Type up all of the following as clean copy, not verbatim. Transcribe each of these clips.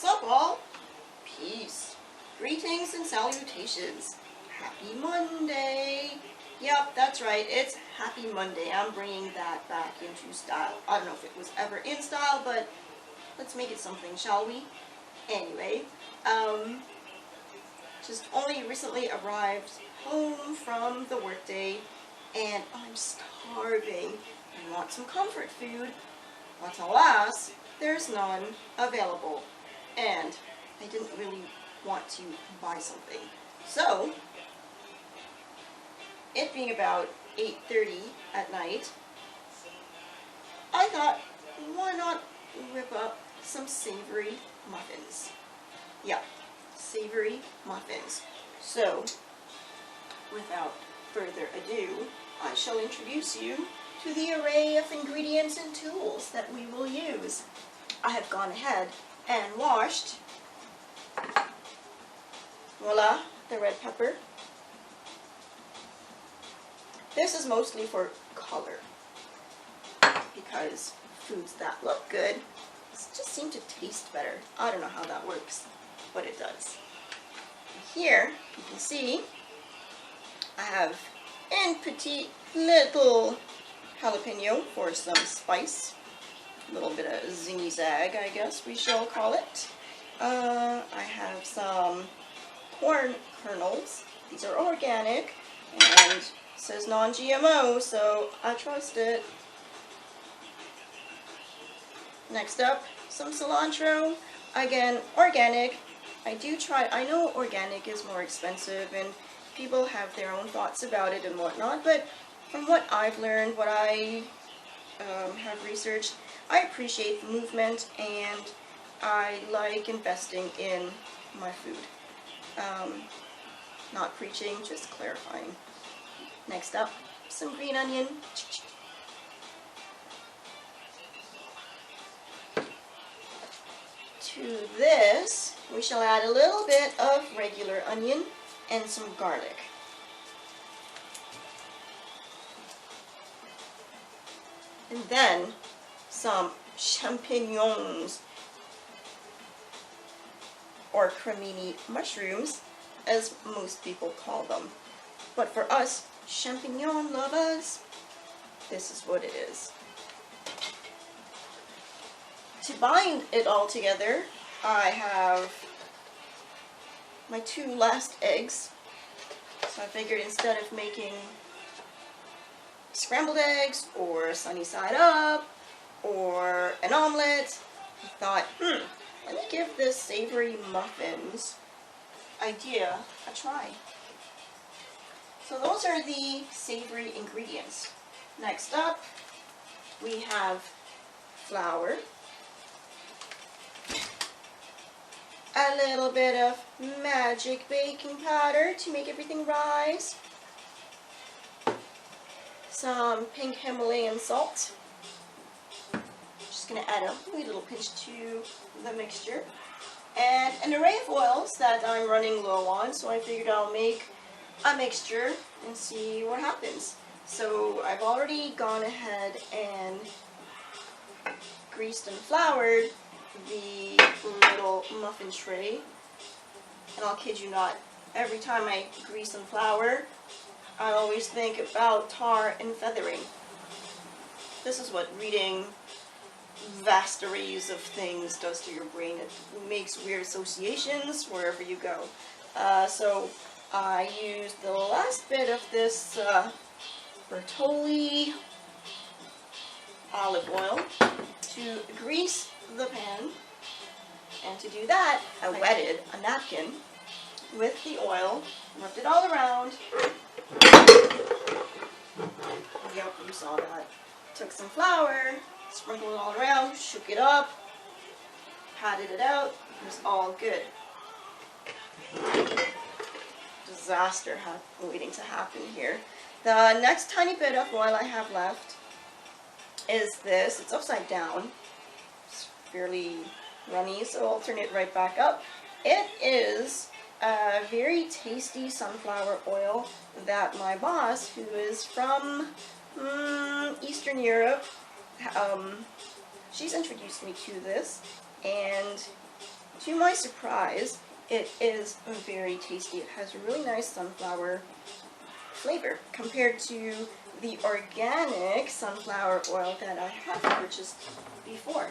Sup all? Peace. Greetings and salutations. Happy Monday. Yep, that's right, it's Happy Monday. I'm bringing that back into style. I don't know if it was ever in style, but let's make it something, shall we? Anyway, just only recently arrived home from the workday, and I'm starving. I want some comfort food, but alas, there's none available, and I didn't really want to buy something. So, it being about 8:30 at night, I thought, why not whip up some savory muffins? Yeah, savory muffins. So, without further ado, I shall introduce you to the array of ingredients and tools that we will use. I have gone ahead and washed, voila, the red pepper. This is mostly for color, because foods that look good just seem to taste better. I don't know how that works, but it does. Here, you can see, I have in petite little jalapeno for some spice. A little bit of zingy zag, I guess we shall call it. I have some corn kernels. These are organic, and it says non-GMO, so I trust it. Next up, some cilantro. Again, organic. I know organic is more expensive and people have their own thoughts about it and whatnot, but from what I've learned, what I have researched, I appreciate the movement and I like investing in my food. Not preaching, just clarifying. Next up, some green onion. To this, we shall add a little bit of regular onion and some garlic. And then some champignons, or cremini mushrooms, as most people call them. But for us champignon lovers, this is what it is. To bind it all together, I have my 2 last eggs. So I figured instead of making scrambled eggs or sunny side up or an omelet, I thought, let me give this savory muffins idea a try. So those are the savory ingredients. Next up, we have flour, a little bit of magic baking powder to make everything rise, some pink Himalayan salt, just going to add a wee little pinch to the mixture, and an array of oils that I'm running low on, so I figured I'll make a mixture and see what happens. So I've already gone ahead and greased and floured the little muffin tray, and I'll kid you not, every time I grease and flour, I always think about tar and feathering. This is what reading vast arrays of things does to your brain. It makes weird associations wherever you go. So I used the last bit of this Bertolli olive oil to grease the pan, and to do that I wetted a napkin with the oil, rubbed it all around. Yep, you saw that. Took some flour, sprinkled it all around, shook it up, patted it out. It was all good. Disaster waiting to happen here. The next tiny bit of oil I have left is this. It's upside down. It's fairly runny, so I'll turn it right back up. It is a very tasty sunflower oil that my boss, who is from Eastern Europe, she's introduced me to this, and to my surprise, it is very tasty. It has a really nice sunflower flavor compared to the organic sunflower oil that I have purchased before.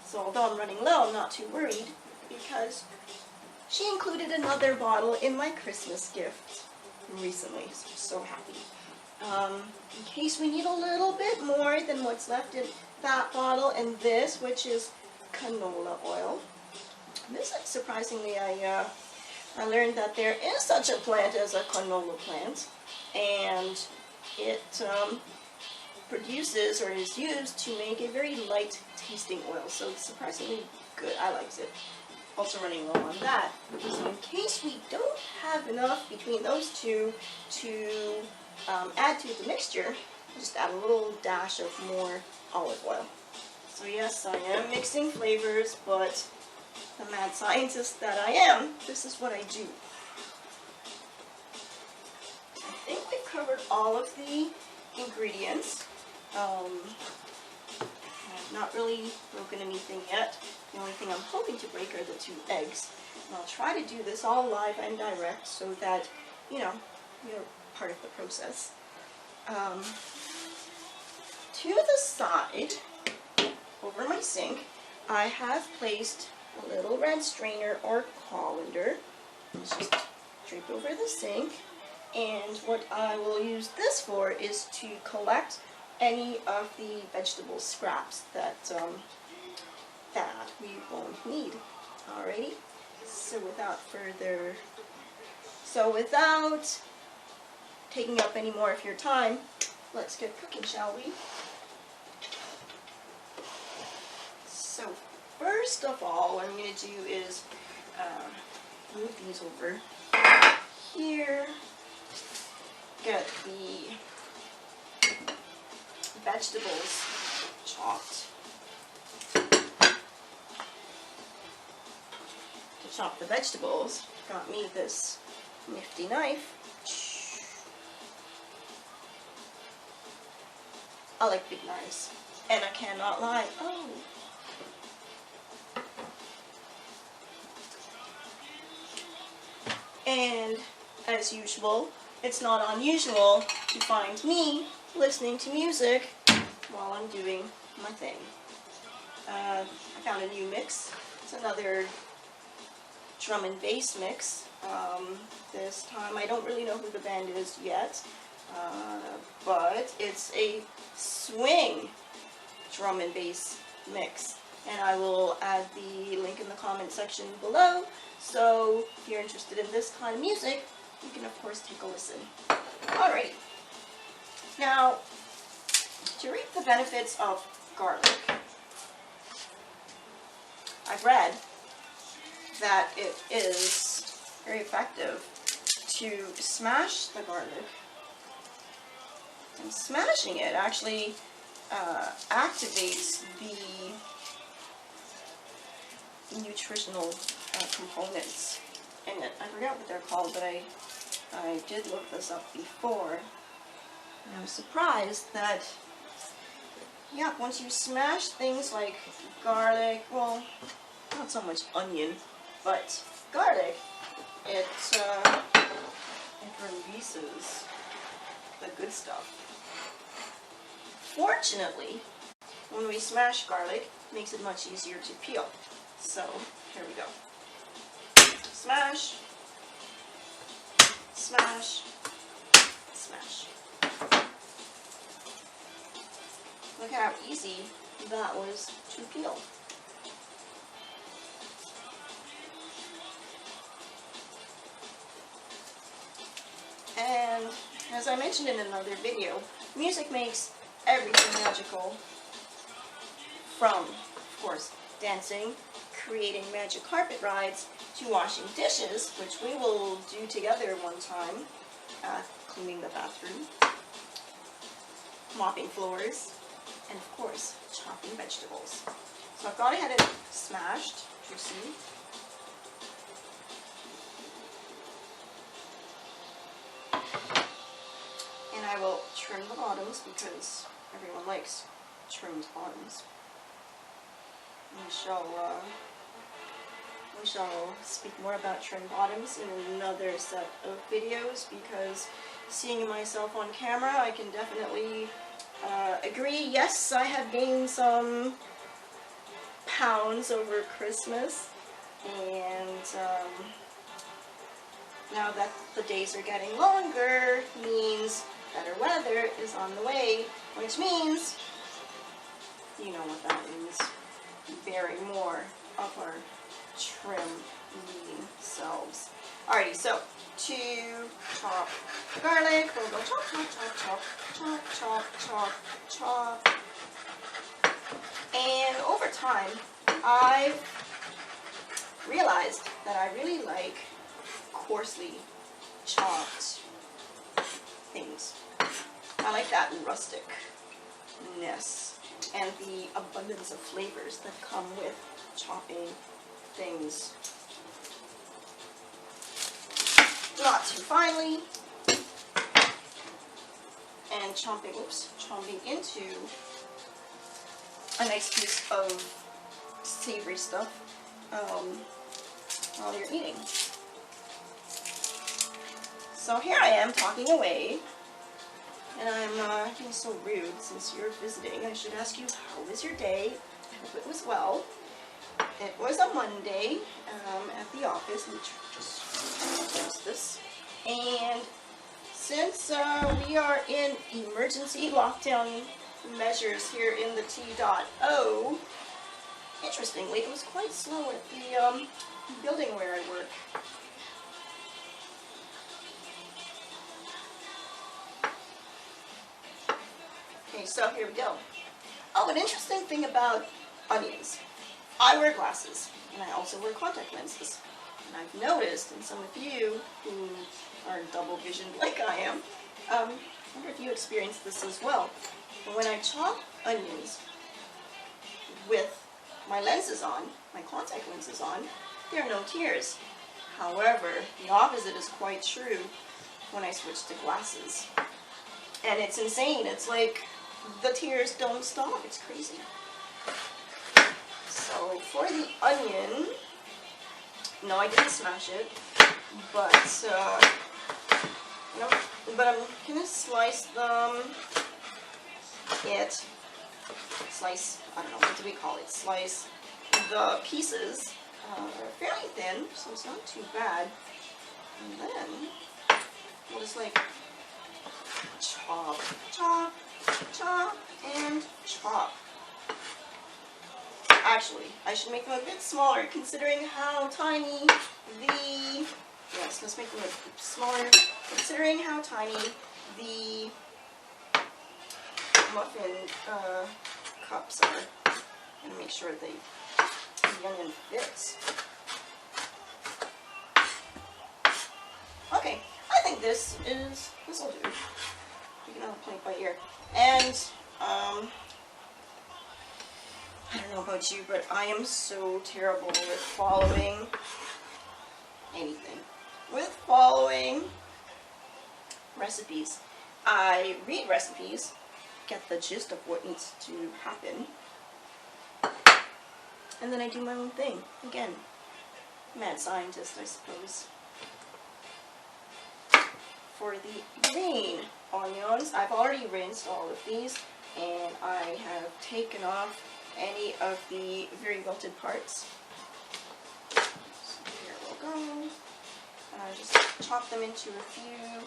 So although I'm running low, I'm not too worried because she included another bottle in my Christmas gift recently, so I'm so happy. In case we need a little bit more than what's left in that bottle and this, which is canola oil. This, surprisingly, I learned that there is such a plant as a canola plant, and it produces or is used to make a very light tasting oil, so it's surprisingly good. I liked it. Also running low on that. So in case we don't have enough between those two to add to the mixture, I'll just add a little dash of more olive oil. So yes, I am mixing flavors, but the mad scientist that I am, this is what I do. I think we've covered all of the ingredients. I've not really broken anything yet. The only thing I'm hoping to break are the 2 eggs. And I'll try to do this all live and direct so that, you know, you're part of the process. To the side, over my sink, I have placed a little red strainer or colander. It's just draped over the sink. And what I will use this for is to collect any of the vegetable scraps that we won't need. Alrighty. So without taking up any more of your time, let's get cooking, shall we? So first of all, what I'm going to do is move these over here. Get the vegetables chopped. To chop the vegetables, got me this nifty knife. I like big knives, and I cannot lie. Oh. And as usual, it's not unusual to find me listening to music while I'm doing my thing. I found a new mix. It's another drum and bass mix. This time I don't really know who the band is yet, but it's a swing drum and bass mix. And I will add the link in the comment section below, so if you're interested in this kind of music, you can of course take a listen. Alright, now to reap the benefits of garlic, I've read that it is very effective to smash the garlic, and smashing it actually activates the nutritional components in it. I forgot what they're called, but I did look this up before. And I was surprised that, yeah, once you smash things like garlic, well, not so much onion, but garlic, it releases the good stuff. Fortunately, when we smash garlic, it makes it much easier to peel. So, here we go. Smash, smash, smash. Look how easy that was to peel. And as I mentioned in another video, music makes everything magical. From, of course, dancing, creating magic carpet rides, to washing dishes, which we will do together one time, cleaning the bathroom, mopping floors, and of course, chopping vegetables. So I've gone ahead and smashed, you see. And I will trim the bottoms because everyone likes trimmed bottoms. We shall we shall speak more about trim bottoms in another set of videos, because seeing myself on camera, I can definitely agree. Yes, I have gained some pounds over Christmas, and now that the days are getting longer, means better weather is on the way, which means, you know what that means, bearing more of our trim lean selves. Alrighty, so to chop garlic, we'll go chop, chop, chop, chop, chop, chop, chop, chop. And over time, I've realized that I really like coarsely chopped things. I like that rusticness and the abundance of flavors that come with chopping things. Not too finely, and chomping into a nice piece of savory stuff while you're eating. So here I am talking away, and I'm being so rude since you're visiting. I should ask you, how was your day? I hope it was well. It was a Monday at the office, which just close this. And since we are in emergency lockdown measures here in the T.O, interestingly, it was quite slow at the building where I work. Okay, so here we go. Oh, an interesting thing about onions. I wear glasses, and I also wear contact lenses. And I've noticed, and some of you who are double visioned like I am, I wonder if you experience this as well. But when I chop onions with my lenses on, my contact lenses on, there are no tears. However, the opposite is quite true when I switch to glasses. And it's insane. It's like the tears don't stop. It's crazy. So for the onion, no, I didn't smash it, but no, but I'm gonna slice them. Slice. I don't know, what do we call it? Slice the pieces fairly thin, so it's not too bad. And then we'll just like chop, chop, chop, and chop. Actually, I should make them a bit smaller, considering how tiny the... Yes, let's make them a bit smaller, considering how tiny the muffin cups are. And make sure the onion fits. Okay, I think this will do. You can have a plate by ear. And, I don't know about you, but I am so terrible with following anything. With following recipes. I read recipes, get the gist of what needs to happen, and then I do my own thing. Again, mad scientist, I suppose. For the green onions, I've already rinsed all of these, and I have taken off any of the very wilted parts. So here we'll go. And I just chop them into a few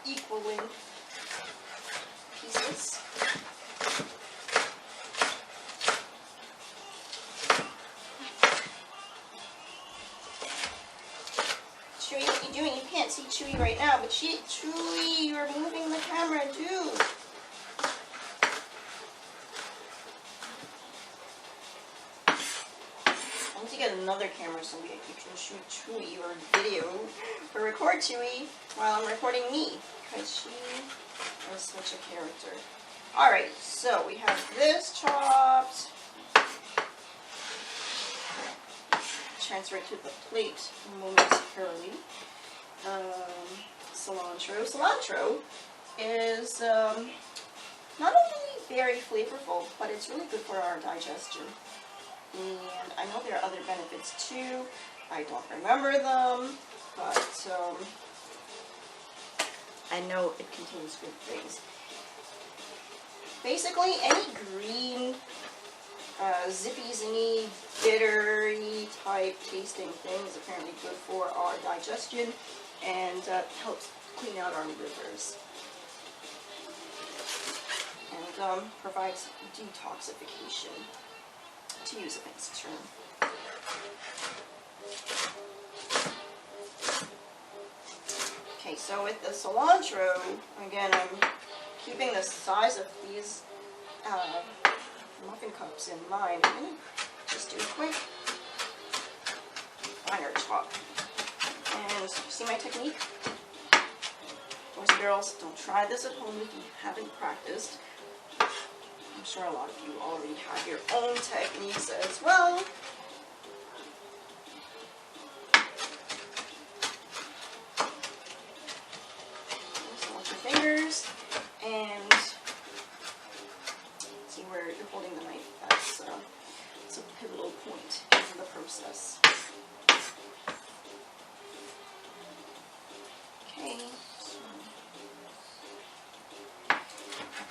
equal length pieces. Chewy, what are you doing? You can't see Chewy right now, but Chewy, you're moving the camera, dude. I need to get another camera so we can shoot Chewy or video or record Chewy while I'm recording me, because she is such a character. Alright, so we have this chopped. Transfer it to the plate momentarily. Cilantro. Cilantro is not only very flavorful, but it's really good for our digestion. and I know there are other benefits too. I don't remember them, but I know it contains good things. Basically, any green, zippy, zingy, bittery type tasting thing is apparently good for our digestion and helps clean out our livers. And provides detoxification, to use a fancy term. Okay, so with the cilantro, again, I'm keeping the size of these muffin cups in mind. I'm going to just do a quick finer chop. And see my technique? Boys and girls, don't try this at home if you haven't practiced. I'm sure a lot of you already have your own techniques as well. Just watch your fingers and see where you're holding the knife. That's a pivotal point in the process. Okay, so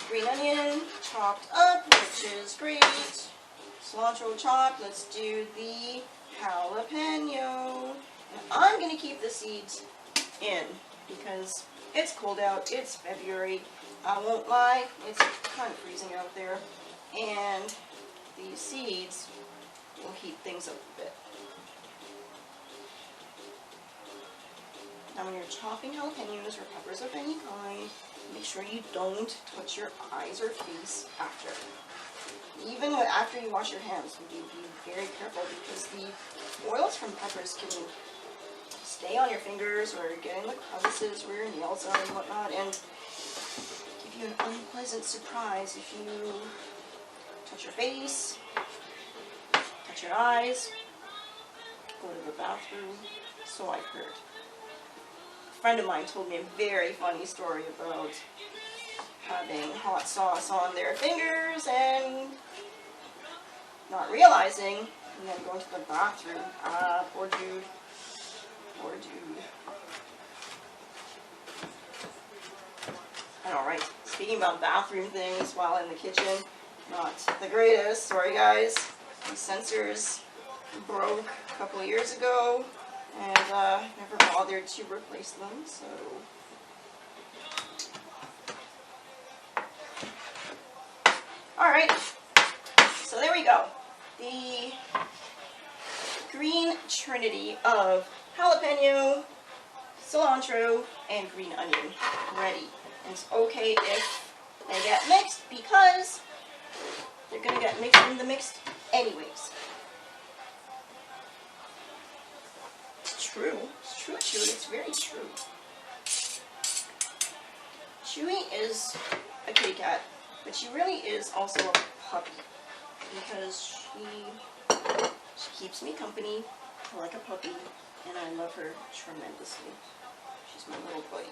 green onion chopped up, which is great. Cilantro chopped. Let's do the jalapeno. And I'm going to keep the seeds in because it's cold out. It's February. I won't lie, it's kind of freezing out there. And these seeds will heat things up a bit. Now when you're chopping jalapenos or peppers of any kind, make sure you don't touch your eyes or face after. Even after you wash your hands, you be very careful because the oils from peppers can stay on your fingers or get in the crevices where your nails are and whatnot, and give you an unpleasant surprise if you touch your face, touch your eyes, go to the bathroom. So I've heard. A friend of mine told me a very funny story about having hot sauce on their fingers and not realizing, and then going to the bathroom. Ah, poor dude. Poor dude. Alright, speaking about bathroom things while in the kitchen, not the greatest. Sorry guys. The sensors broke a couple of years ago, and never bothered to replace them, so alright, so there we go. The green trinity of jalapeno, cilantro, and green onion ready. And it's okay if they get mixed because they're going to get mixed in the mix anyways. It's true. It's true, Chewy. It's very true. Chewy is a kitty cat, but she really is also a puppy because she keeps me company like a puppy, and I love her tremendously. She's my little buddy.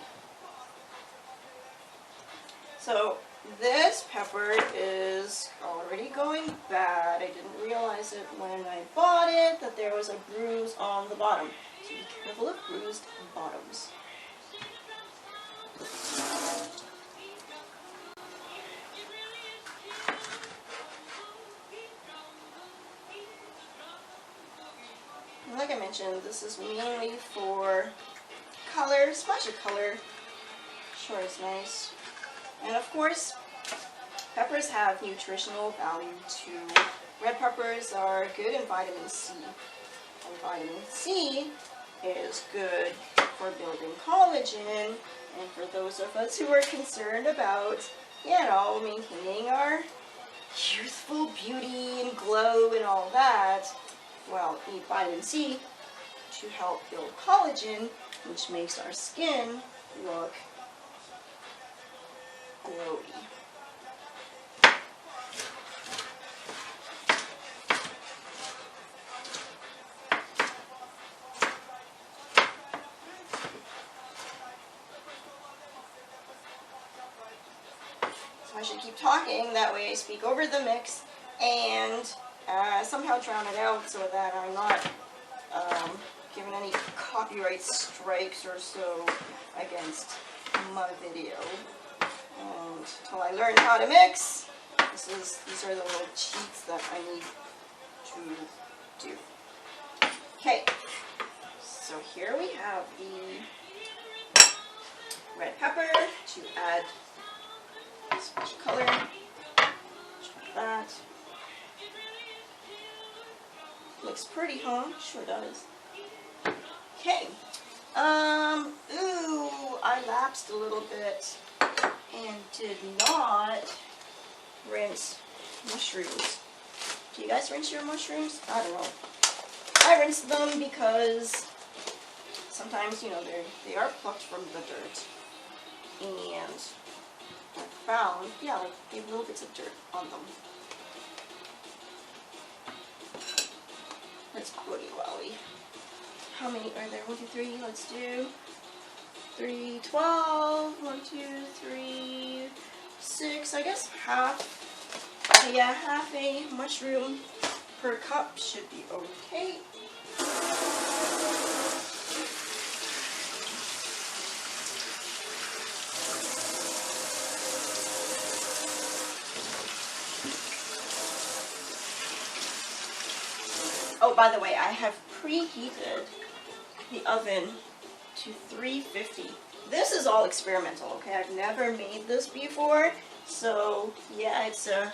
So this pepper is already going bad. I didn't realize it when I bought it that there was a bruise on the bottom. So be careful of bruised bottoms. And like I mentioned, this is mainly for color, splash of color. Sure, it's nice. And of course, peppers have nutritional value too. Red peppers are good in vitamin C. And vitamin C is good for building collagen. And for those of us who are concerned about, maintaining our youthful beauty and glow and all that, well, need vitamin C to help build collagen, which makes our skin look glowy. So I should keep talking, that way I speak over the mix and somehow drown it out so that I'm not given any copyright strikes or so against my video. And until I learn how to mix, these are the little cheats that I need to do. Okay, so here we have the red pepper to add special color. Try that. Looks pretty, huh? Sure does. Okay. Ooh, I lapsed a little bit and did not rinse mushrooms. Do you guys rinse your mushrooms? I don't know. I rinse them because sometimes, you know, they are plucked from the dirt. And I found, yeah, like they have little bits of dirt on them. Let's goody wowie. How many are there? 1, 2, 3. Let's do 3, 12. 1, 2, 3, 6. I guess half. Yeah, half a mushroom per cup should be okay. Oh, by the way, I have preheated the oven to 350. This is all experimental, okay? I've never made this before, so yeah, it's a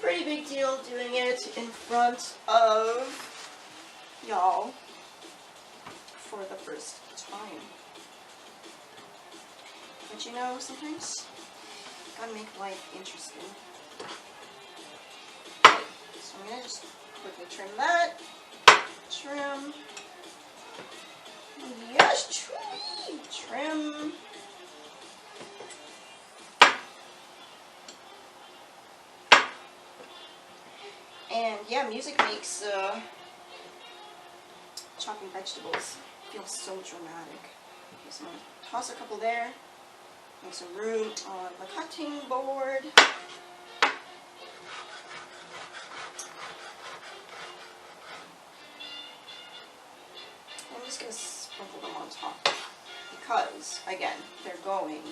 pretty big deal doing it in front of y'all for the first time. But you know, sometimes you gotta make life interesting. Okay, so I'm gonna just quickly trim that. Trim. Yes, trim. And yeah, music makes chopping vegetables feel so dramatic. Okay, so I'm going to toss a couple there. Make some room on the cutting board. I'm just going to sprinkle them on top because, again, they're going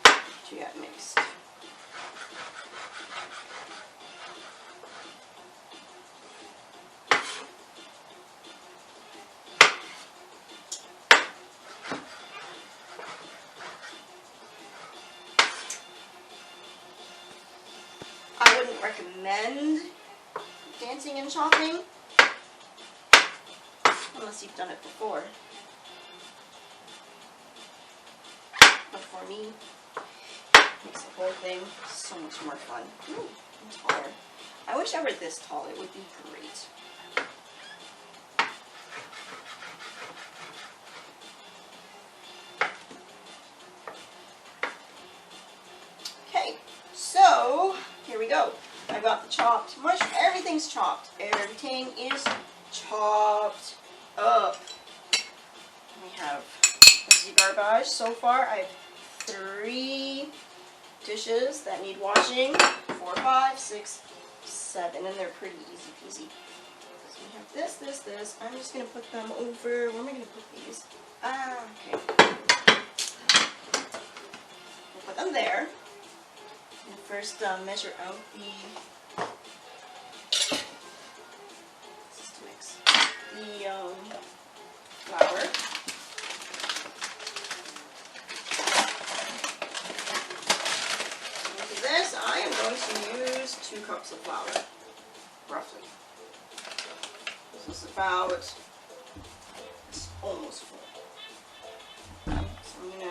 to get mixed. I wouldn't recommend dancing and chopping unless you've done it before. But for me, it makes the whole thing so much more fun. Ooh, I'm taller. I wish I were this tall. It would be great. Okay, so here we go. I've got the chopped mushroom. Everything's chopped. Everything is chopped up. We have the garbage. So far, I have 3 dishes that need washing. 4, 5, 6, 7, and they're pretty easy peasy. So we have this. I'm just gonna put them over. Where am I gonna put these? Okay. We'll put them there. And first, measure out the. Just to mix the flour. This, I am going to use 2 cups of flour, roughly. This is about, it's almost full. So I'm going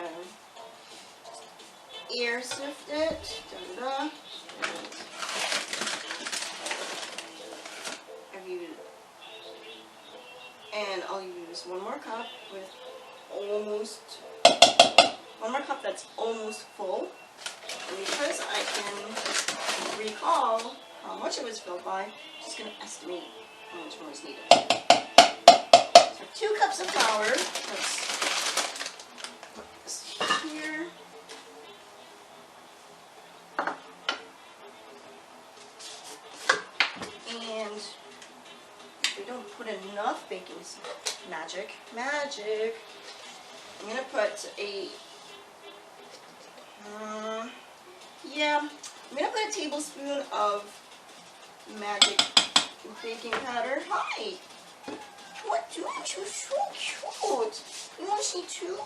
to air sift it, and I'll use 1 more cup with almost, 1 more cup that's almost full. And because I can recall how much it was filled by, I'm just going to estimate how much more is needed. So 2 cups of flour. Let's put this here. And enough baking magic. I'm gonna put yeah, I'm gonna put a tablespoon of magic baking powder. Hi! What do you? So cute! You wanna see too?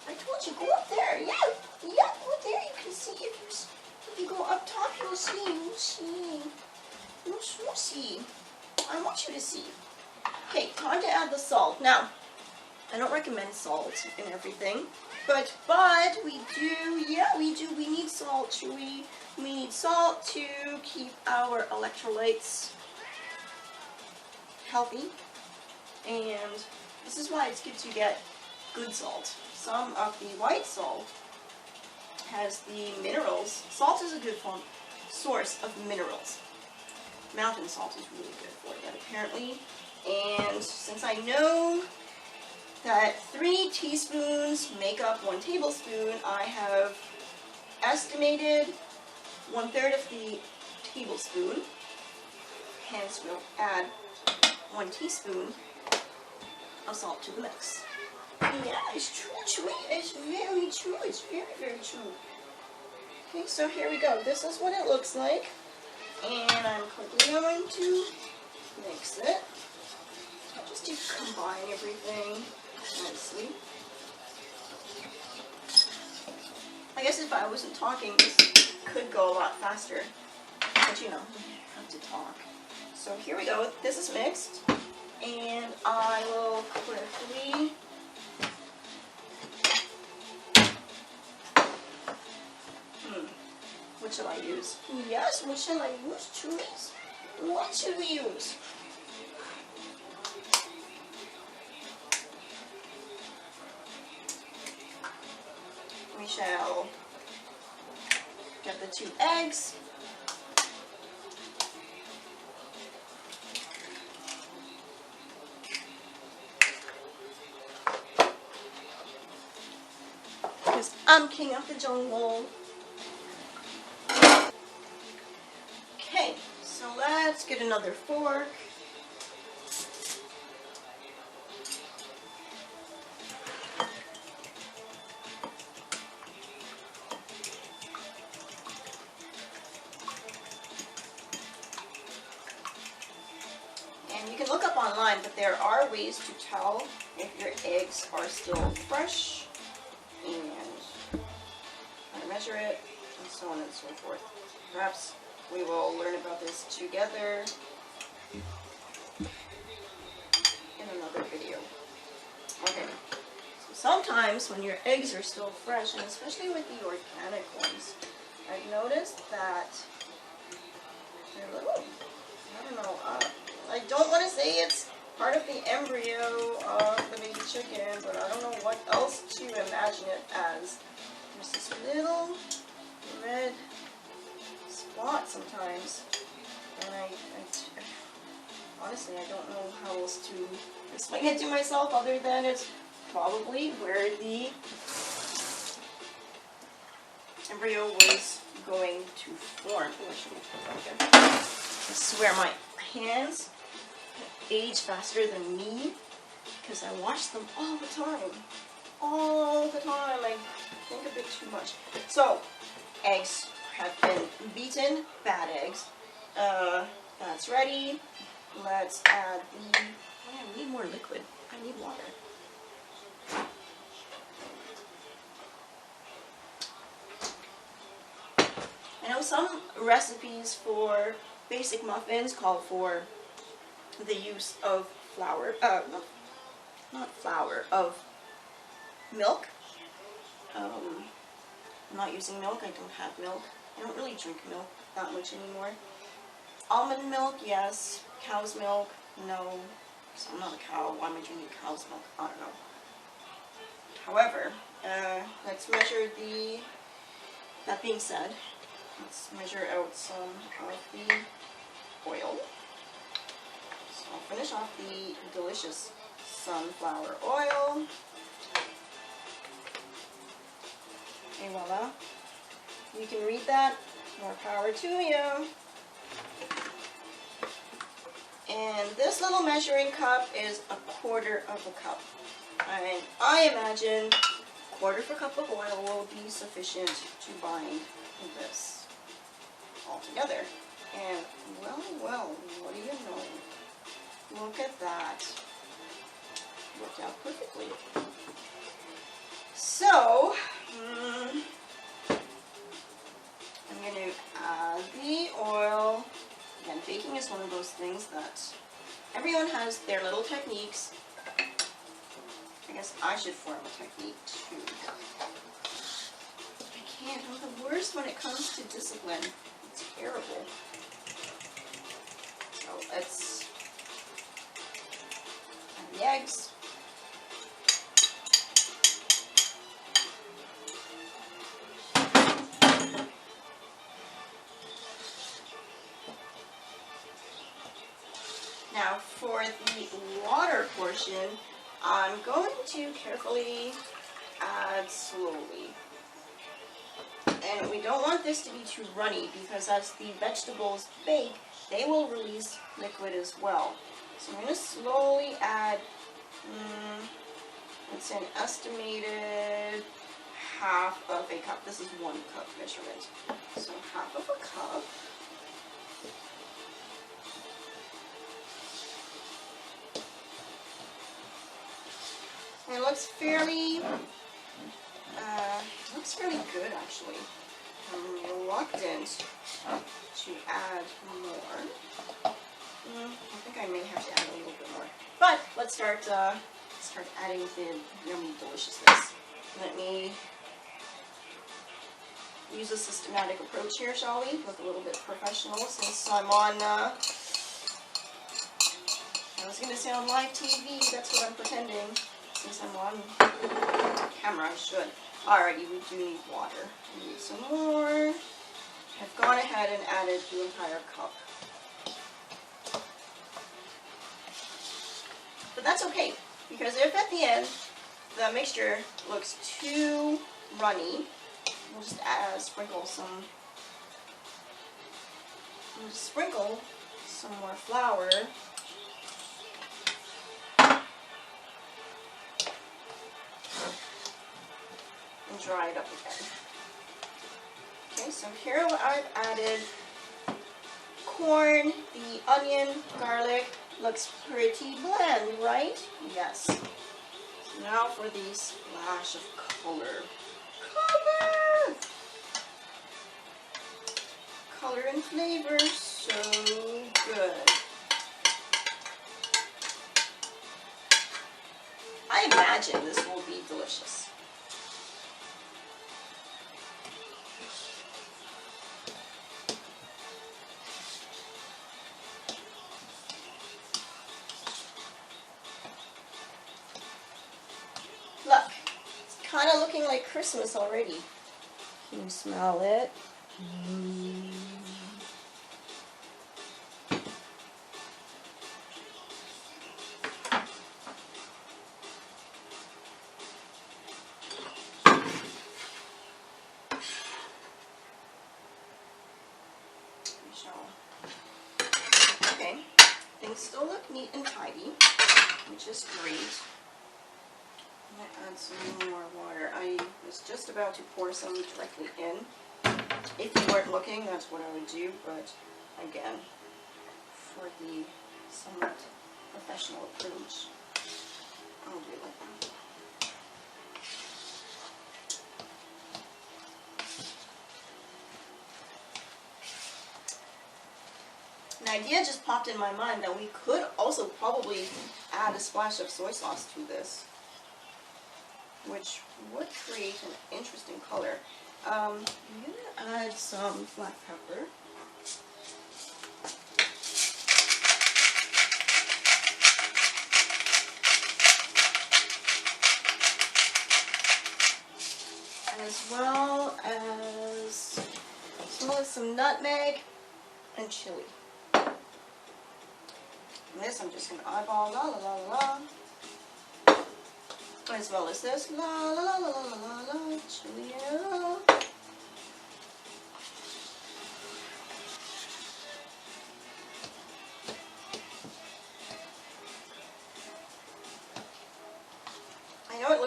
I told you, go up there. Yeah, go there. You can see if you go up top, you'll see. You'll see. I want you to see. Okay, time to add the salt. Now, I don't recommend salt in everything, but we do. Yeah, we do. We need salt. We need salt to keep our electrolytes healthy, and this is why it's good to get good salt. Some of the white salt has the minerals. Salt is a good source of minerals. Mountain salt is really good for that, apparently. And since I know that 3 teaspoons make up 1 tablespoon, I have estimated 1/3 of the tablespoon. Hence, we'll add 1 teaspoon of salt to the mix. Yeah, it's true. It's very true. It's very, very true. Okay, so here we go. This is what it looks like. And I'm quickly going to mix it. Just to combine everything nicely. I guess if I wasn't talking, this could go a lot faster. But you know, I have to talk. So here we go. This is mixed. And I will quickly what shall I use? Yes, what shall I use? Choose. What should we use? We shall get the 2 eggs. Because I'm king of the jungle. Okay, so let's get another fork. And you can look up online, but there are ways to tell if your eggs are still fresh and how to measure it and so on and so forth. Perhaps we will learn about this together in another video. Okay, so sometimes when your eggs are still fresh, and especially with the organic ones, I've noticed that they're a little, I don't know, I don't want to say it's part of the embryo of the baby chicken, but I don't know what else to imagine it as. There's this little red spot sometimes, and I honestly, I don't know how else to explain it to myself other than it's probably where the embryo was going to form. Oh, I shouldn't have put that there. I swear my hands age faster than me because I wash them all the time. All the time. I think a bit too much. So, eggs have been beaten, bad eggs. That's ready. Let's add the, oh, I need more liquid. I need water. I know some recipes for basic muffins call for the use of flour, not flour, of milk. I'm not using milk, I don't have milk. I don't really drink milk that much anymore. Almond milk, yes. Cow's milk, no. So I'm not a cow, why am I drinking cow's milk? I don't know. However, let's measure the, that being said, let's measure out some of the oil. So I'll finish off the delicious sunflower oil. And voila. You can read that. More power to you. And this little measuring cup is 1/4 of a cup. And I imagine 1/4 of a cup of oil will be sufficient to bind this all together. And well, what do you know? Look at that. Worked out perfectly. So, I'm going to add the oil. Again, baking is one of those things that everyone has their little techniques. I guess I should form a technique too. I can't. I'm the worst when it comes to discipline. It's terrible. So let's add the eggs. Now for the water portion, I'm going to carefully add slowly. And we don't want this to be too runny because as the vegetables bake, they will release liquid as well. So I'm going to slowly add, it's an estimated 1/2 of a cup. This is 1 cup measurement. So 1/2 of a cup. It looks fairly good actually. I'm reluctant to add more. I think I may have to add a little bit more. But let's start adding the yummy deliciousness. Let me use a systematic approach here, shall we? Look a little bit professional since I'm on, I was going to say on live TV, that's what I'm pretending. Since I'm on camera, I should. Alrighty, we do need water. We need some more. I've gone ahead and added the entire cup. But that's okay, because if at the end the mixture looks too runny, we'll just sprinkle some more flour. And dry it up again. Okay, so here I've added corn, the onion, garlic. Looks pretty bland, right? Yes. So now for the splash of color. Color! Color and flavor, so good. I imagine this will be delicious. Look, it's kind of looking like Christmas already. Can you smell it? Okay, things still look neat and tidy, which is great. I'm going to add some more water. I was just about to pour some directly in. If you weren't looking, that's what I would do, but again, for the somewhat professional approach, I'll do it like that. An idea just popped in my mind that we could also probably add a splash of soy sauce to this, which would create an interesting color. I'm going to add some black pepper. As well as some nutmeg and chili. And this I'm just going to eyeball, la la la la la. As well as this, la la la la la la la, chili.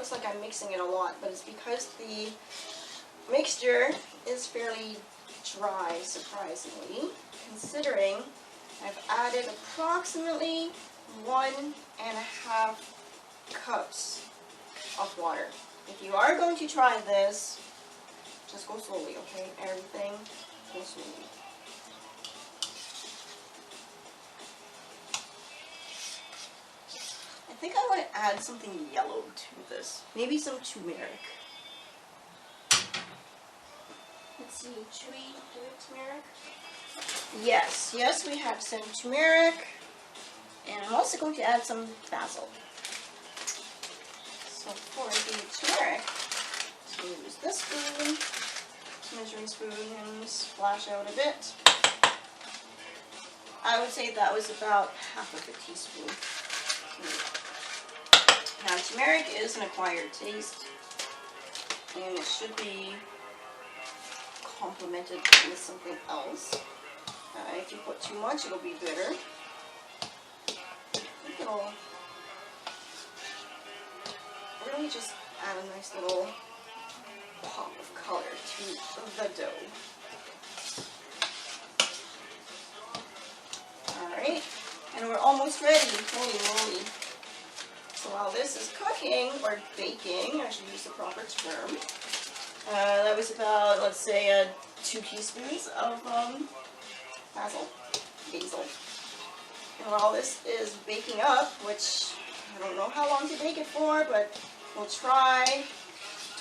looks like I'm mixing it a lot, but it's because the mixture is fairly dry, surprisingly, considering I've added approximately 1.5 cups of water. If you are going to try this, just go slowly, okay? Everything, go slowly. I think I want to add something yellow to this. Maybe some turmeric. Let's see, should we do turmeric? Yes, we have some turmeric. And I'm also going to add some basil. So for the turmeric, so use this spoon, measuring spoon, and splash out a bit. I would say that was about half of a teaspoon. Now turmeric is an acquired taste, and it should be complemented with something else. If you put too much, it'll be bitter. I think it'll really just add a nice little pop of color to the dough. Alright, and we're almost ready. Holy moly. So while this is cooking, or baking, I should use the proper term, that was about, let's say, 2 teaspoons of basil. And while this is baking up, which I don't know how long to bake it for, but we'll try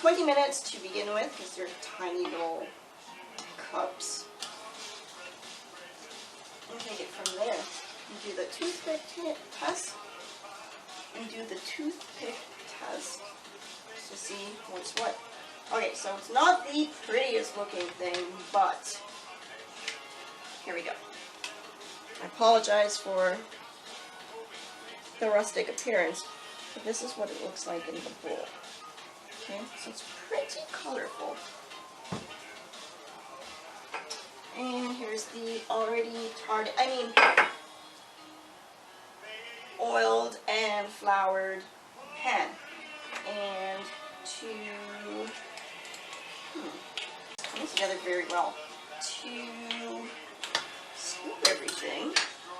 20 minutes to begin with, because they're tiny little cups. And take it from there. And do the toothpick test. And do the toothpick test to see what's what. Okay, so it's not the prettiest looking thing, but here we go. I apologize for the rustic appearance, but this is what it looks like in the bowl. Okay, so it's pretty colorful. And here's the already oiled and floured pan. And to put it together very well. To scoop everything,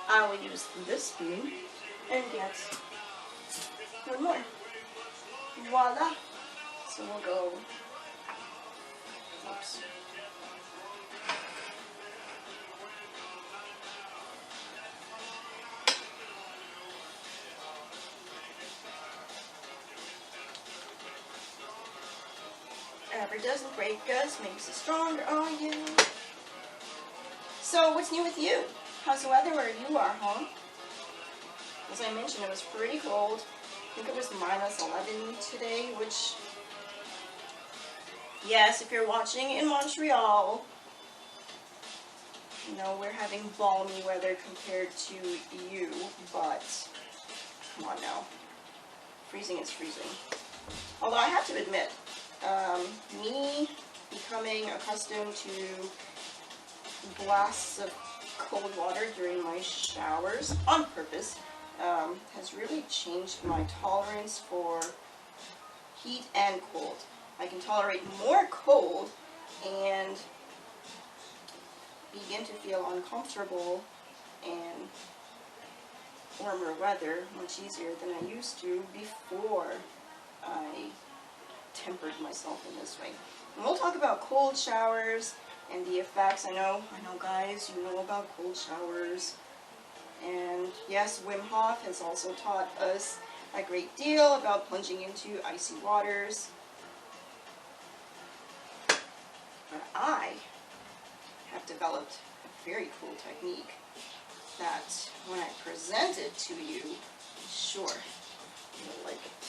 I will use this spoon and get one more. Voila! So we'll go, oops. Ever doesn't break us, makes us stronger, oh yeah. So what's new with you? How's the weather where you are, huh? As I mentioned, it was pretty cold. I think it was -11 today, which, yes, if you're watching in Montreal, you know, we're having balmy weather compared to you, but come on now. Freezing is freezing. Although I have to admit, me becoming accustomed to blasts of cold water during my showers on purpose has really changed my tolerance for heat and cold. I can tolerate more cold and begin to feel uncomfortable and warmer weather much easier than I used to before I tempered myself in this way. And we'll talk about cold showers and the effects. I know guys, you know about cold showers. And yes, Wim Hof has also taught us a great deal about plunging into icy waters. But I have developed a very cool technique that when I present it to you, I'm sure you'll like it.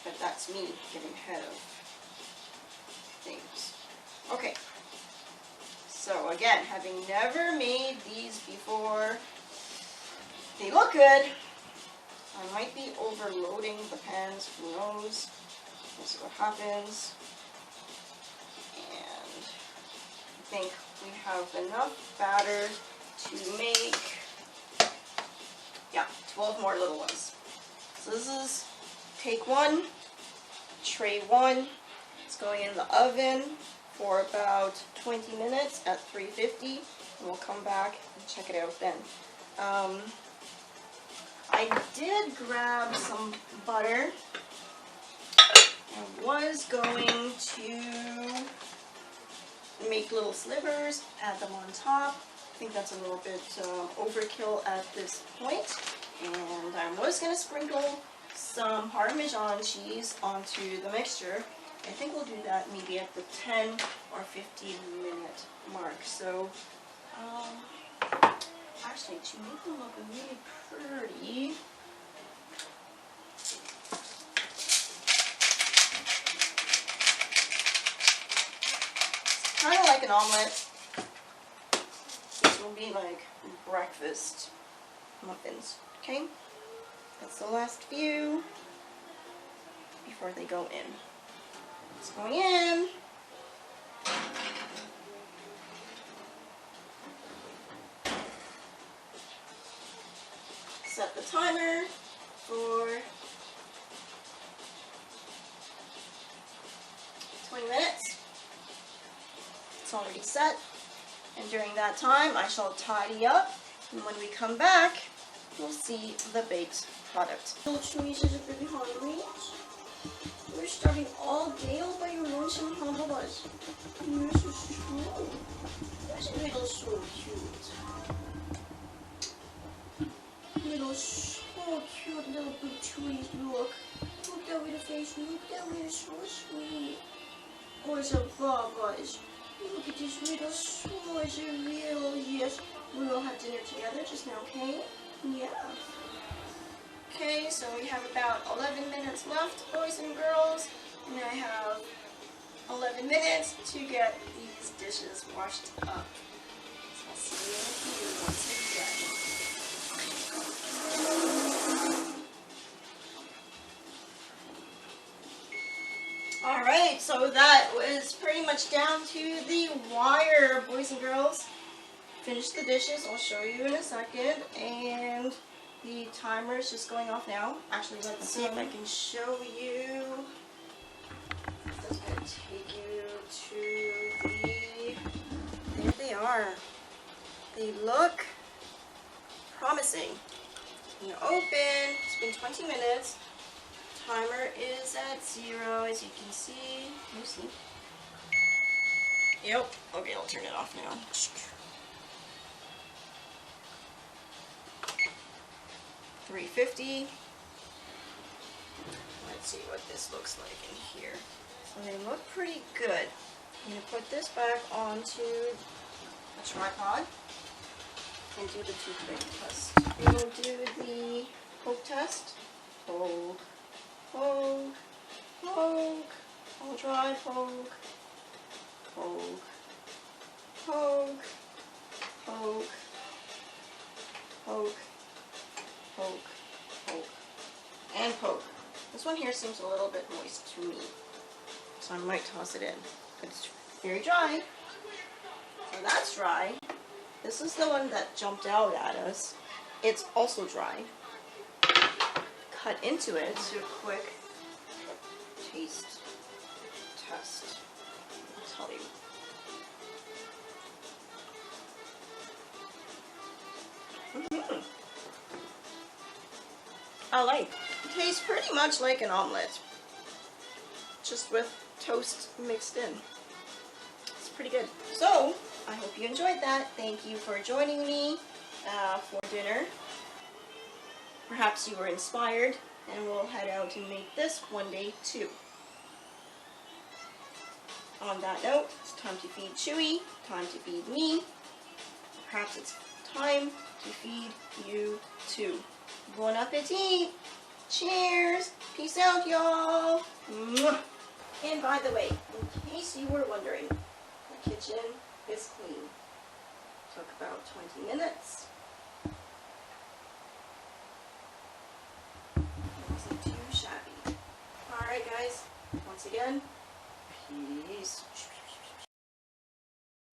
But that's me getting ahead of things. Okay. So again, having never made these before, they look good. I might be overloading the pans, who knows? We'll see what happens. And I think we have enough batter to make Yeah, 12 more little ones. So this is take one, tray one. It's going in the oven for about 20 minutes at 350. And we'll come back and check it out then. I did grab some butter. I was going to make little slivers, add them on top. I think that's a little bit overkill at this point. And I was going to sprinkle some Parmesan cheese onto the mixture. I think we'll do that maybe at the 10 or 15 minute mark. So, actually, to make them look really pretty, it's kind of like an omelet. These will be like breakfast muffins, okay? That's the last few before they go in. It's going in. Set the timer for 20 minutes. It's already set. And during that time, I shall tidy up. And when we come back, we'll see the baked product. Little Chewy says it's really hungry. We're starting all day all by your lonesome humble-buzz. You're so strong. This little so cute. Little so cute little big Chewies, look. Look that way the face, look that way, it's so sweet. Oh, it's a bug, guys. Look at this little so, is it real? Yes. We will have dinner together just now, okay? Yeah. Okay, so we have about 11 minutes left, boys and girls, and I have 11 minutes to get these dishes washed up. So I'll see you in a few once again. Alright, so that was pretty much down to the wire, boys and girls. Finish the dishes, I'll show you in a second, and the timer is just going off now. Actually, let's see if I can show you. That's going to take you to the... There they are. They look promising. You open, it's been 20 minutes. Timer is at 0, as you can see. You see? Yep. Okay, I'll turn it off now. 350. Let's see what this looks like in here. So they look pretty good. I'm going to put this back onto a tripod and do the toothpick test. We'll do the poke test. Poke, poke, poke, all dry, poke, poke, poke, poke, poke, poke, poke, and poke. This one here seems a little bit moist to me, so I might toss it in. But it's very dry. So that's dry. This is the one that jumped out at us. It's also dry. Cut into it. Let's do a quick taste test. I'll tell you. I like. It tastes pretty much like an omelet, just with toast mixed in. It's pretty good. So, I hope you enjoyed that. Thank you for joining me for dinner. Perhaps you were inspired, and we'll head out and make this one day too. On that note, it's time to feed Chewy, time to feed me. Perhaps it's time to feed you too. Bon appetit! Cheers! Peace out, y'all! And by the way, in case you were wondering, the kitchen is clean. Took about 20 minutes. It wasn't too shabby. Alright guys, once again, peace.